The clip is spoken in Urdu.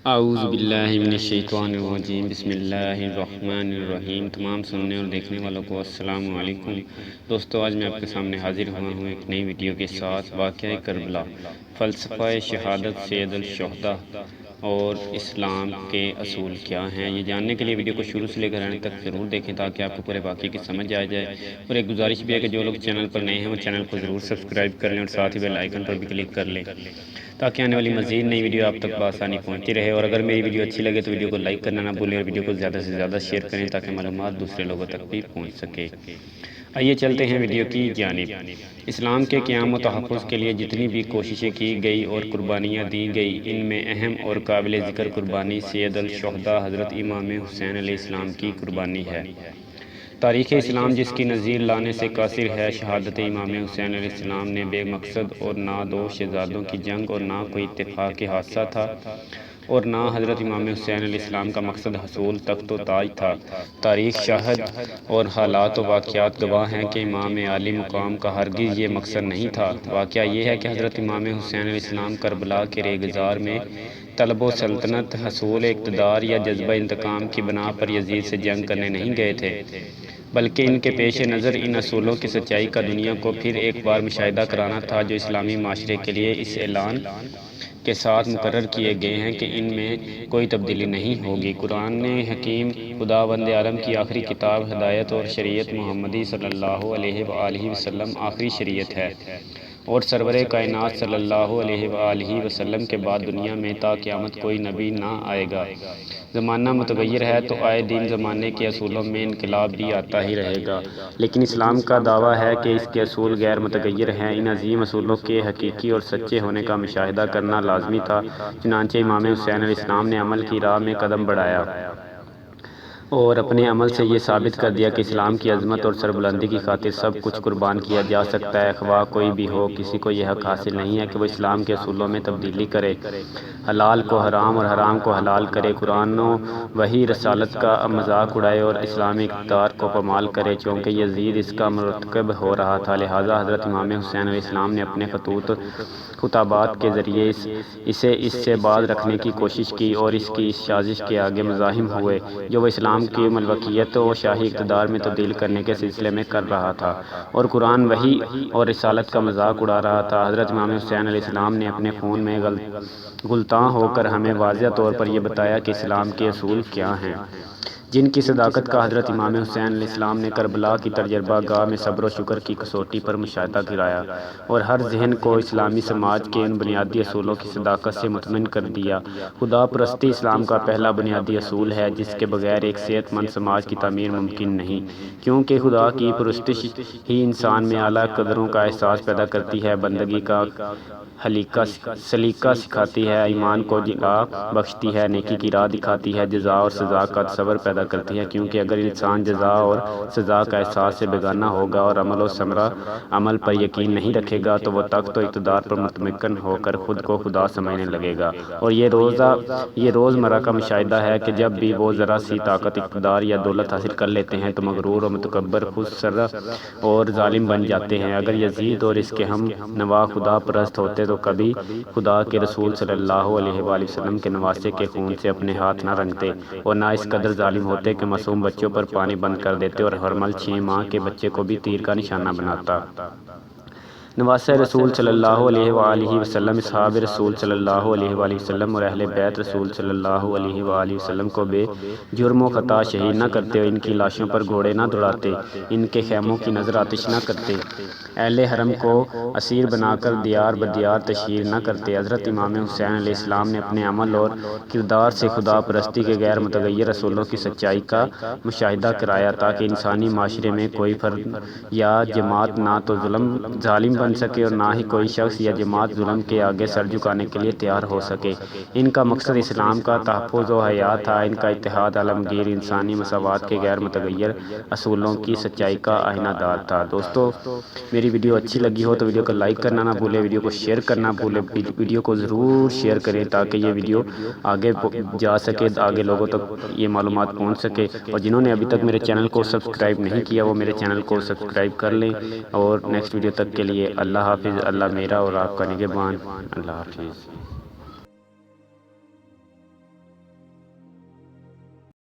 اعوذ باللہ من الشیطان الرجیم، بسم اللہ الرحمن الرحیم۔ تمام سننے اور دیکھنے والوں کو السلام علیکم۔ دوستو، آج میں آپ کے سامنے حاضر ہوا ہوں ایک نئی ویڈیو کے ساتھ۔ واقعہ کربلا، فلسفہ شہادت، سید الشہداء اور اسلام کے اصول کیا ہیں، یہ جاننے کے لیے ویڈیو کو شروع سے لے کر آنے تک ضرور دیکھیں تاکہ آپ کو پورے واقعے کی سمجھ آ جائے۔ اور ایک گزارش بھی ہے کہ جو لوگ چینل پر نئے ہیں وہ چینل کو ضرور سبسکرائب کر لیں اور ساتھ ہی بیل آئیکن پر بھی کلک کر لیں تاکہ آنے والی مزید نئی ویڈیو آپ تک بآسانی پہنچتی رہے۔ اور اگر میری ویڈیو اچھی لگے تو ویڈیو کو لائک کرنا نہ بھولیں اور ویڈیو کو زیادہ سے زیادہ شیئر کریں تاکہ معلومات دوسرے لوگوں تک بھی پہنچ سکے۔ آئیے چلتے ہیں ویڈیو کی جانب۔ اسلام کے قیام و تحفظ کے لیے جتنی بھی کوششیں کی گئی اور قربانیاں دی گئی، ان میں اہم اور قابل ذکر قربانی سید الشہداء حضرت امام حسین علیہ السلام کی قربانی ہے۔ تاریخ اسلام جس کی نظیر لانے سے قاصر ہے، شہادت امام حسین علیہ السلام نے بے مقصد اور نہ دو شہزادوں کی جنگ اور نہ کوئی اتفاقی حادثہ تھا اور نہ حضرت امام حسین علیہ السلام کا مقصد حصول تخت و تاج تھا۔ تاریخ شاہد اور حالات و واقعات گواہ ہیں کہ امام عالی مقام کا ہرگز یہ مقصد نہیں تھا۔ واقعہ یہ ہے کہ حضرت امام حسین علیہ السلام کربلا کے ریگزار میں طلب و سلطنت، حصول اقتدار یا جذبہ انتقام کی بنا پر یزید سے جنگ کرنے نہیں گئے تھے، بلکہ ان کے پیش نظر ان اصولوں کی سچائی کا دنیا کو پھر ایک بار مشاہدہ کرانا تھا جو اسلامی معاشرے کے لیے اس اعلان کے ساتھ مقرر کیے گئے ہیں کہ ان میں کوئی تبدیلی نہیں ہوگی۔ قرآن حکیم خداوند عالم کی آخری کتاب ہدایت اور شریعت محمدی صلی اللہ علیہ وآلہ وسلم آخری شریعت ہے اور سرور کائنات صلی اللہ علیہ وآلہ وسلم کے بعد دنیا میں تا قیامت کوئی نبی نہ آئے گا۔ زمانہ متغیر ہے تو آئے دن زمانے کے اصولوں میں انقلاب بھی آتا ہی رہے گا، لیکن اسلام کا دعویٰ ہے کہ اس کے اصول غیر متغیر ہیں۔ ان عظیم اصولوں کے حقیقی اور سچے ہونے کا مشاہدہ کرنا لازمی تھا، چنانچہ امام حسین علیہ السلام نے عمل کی راہ میں قدم بڑھایا اور اپنے عمل سے یہ ثابت کر دیا کہ اسلام کی عظمت اور سربلندی کی خاطر سب کچھ قربان کیا جا سکتا ہے، خواہ کوئی بھی ہو۔ کسی کو یہ حق حاصل نہیں ہے کہ وہ اسلام کے اصولوں میں تبدیلی کرے، حلال کو حرام اور حرام کو حلال کرے، قرآن و وحی رسالت کا مذاق اڑائے اور اسلامی اقتدار کو پامال کرے، چونکہ یزید اس کا مرتکب ہو رہا تھا۔ لہٰذا حضرت امام حسین علیہ السلام نے اپنے خطابات کے ذریعے اسے اس سے باز رکھنے کی کوشش کی اور اس کی اس سازش کے آگے مزاحم ہوئے جو وہ اسلام کی ملوکیت و شاہی اقتدار میں تبدیل کرنے کے سلسلے میں کر رہا تھا اور قرآن وحی اور رسالت کا مذاق اڑا رہا تھا۔ حضرت امام حسین علیہ السلام نے اپنے خون میں گلتاں ہو کر ہمیں واضح طور پر یہ بتایا کہ اسلام کے اصول کیا ہیں، جن کی صداقت کا حضرت امام حسین علیہ السلام نے کربلا کی تجربہ گاہ میں صبر و شکر کی کسوٹی پر مشاہدہ کرایا اور ہر ذہن کو اسلامی سماج کے ان بنیادی اصولوں کی صداقت سے مطمئن کر دیا۔ خدا پرستی اسلام کا پہلا بنیادی اصول ہے جس کے بغیر ایک صحت مند سماج کی تعمیر ممکن نہیں، کیونکہ خدا کی پرستش ہی انسان میں اعلیٰ قدروں کا احساس پیدا کرتی ہے، بندگی کا سلیقہ سکھاتی ہے، ایمان کو جلا بخشتی ہے، نیکی کی راہ دکھاتی ہے، جزا اور سزا کا تصور پیدا کرتی ہے، کیونکہ اگر انسان جزا اور سزا کا احساس سے بیگانہ ہوگا اور عمل و ثمرہ عمل پر یقین نہیں رکھے گا تو وہ تخت و اقتدار پر مطمئن ہو کر خود کو خدا سمجھنے لگے گا۔ اور یہ روزمرہ کا مشاہدہ ہے کہ جب بھی وہ ذرا سی طاقت، اقتدار یا دولت حاصل کر لیتے ہیں تو مغرور و متکبر، خود سرہ اور ظالم بن جاتے ہیں۔ اگر یزید اور اس کے ہم نوا خدا پرست ہوتے تو کبھی خدا کے رسول صلی اللہ علیہ وآلہ وسلم کے نواسے کے خون سے اپنے ہاتھ نہ رنگتے اور نہ اس قدر ظالم ہوتے کہ معصوم بچوں پر پانی بند کر دیتے اور حرمل 6 ماہ کے بچے کو بھی تیر کا نشانہ بناتا۔ نواسۂ رسول صلی اللہ علیہ وآلہ وسلم، اصحاب رسول صلی اللہ علیہ وآلہ وسلم اور اہل بیت رسول صلی اللہ علیہ وآلہ وسلم کو بے جرم و خطا شہید نہ کرتے اور ان کی لاشوں پر گھوڑے نہ دوڑاتے، ان کے خیموں کی نظر آتش نہ کرتے، اہل حرم کو اسیر بنا کر دیار بدیار تشہیر نہ کرتے۔ حضرت امام حسین علیہ السلام نے اپنے عمل اور کردار سے خدا پرستی کے غیر متغیر اصولوں کی سچائی کا مشاہدہ کرایا تاکہ انسانی معاشرے میں کوئی فرد یا جماعت نہ تو ظالم بن سکے اور نہ ہی کوئی شخص یا جماعت ظلم کے آگے سر جھکانے کے لیے تیار ہو سکے۔ ان کا مقصد اسلام کا تحفظ و حیاء تھا، ان کا اتحاد عالمگیر انسانی مساوات کے غیر متغیر اصولوں کی سچائی کا آئینہ دار تھا۔ دوستو، میری ویڈیو اچھی لگی ہو تو ویڈیو کو لائک کرنا نہ بھولیں، ویڈیو کو شیئر کرنا بھولیں، ویڈیو کو ضرور شیئر کریں تاکہ یہ ویڈیو آگے جا سکے، آگے لوگوں تک یہ معلومات پہنچ سکے۔ اور جنہوں نے ابھی تک میرے چینل کو سبسکرائب نہیں کیا وہ میرے چینل کو سبسکرائب کر لیں۔ اور نیکسٹ ویڈیو تک کے لیے اللہ حافظ۔ اللہ میرا اور آپ کا نگہبان۔ اللہ حافظ۔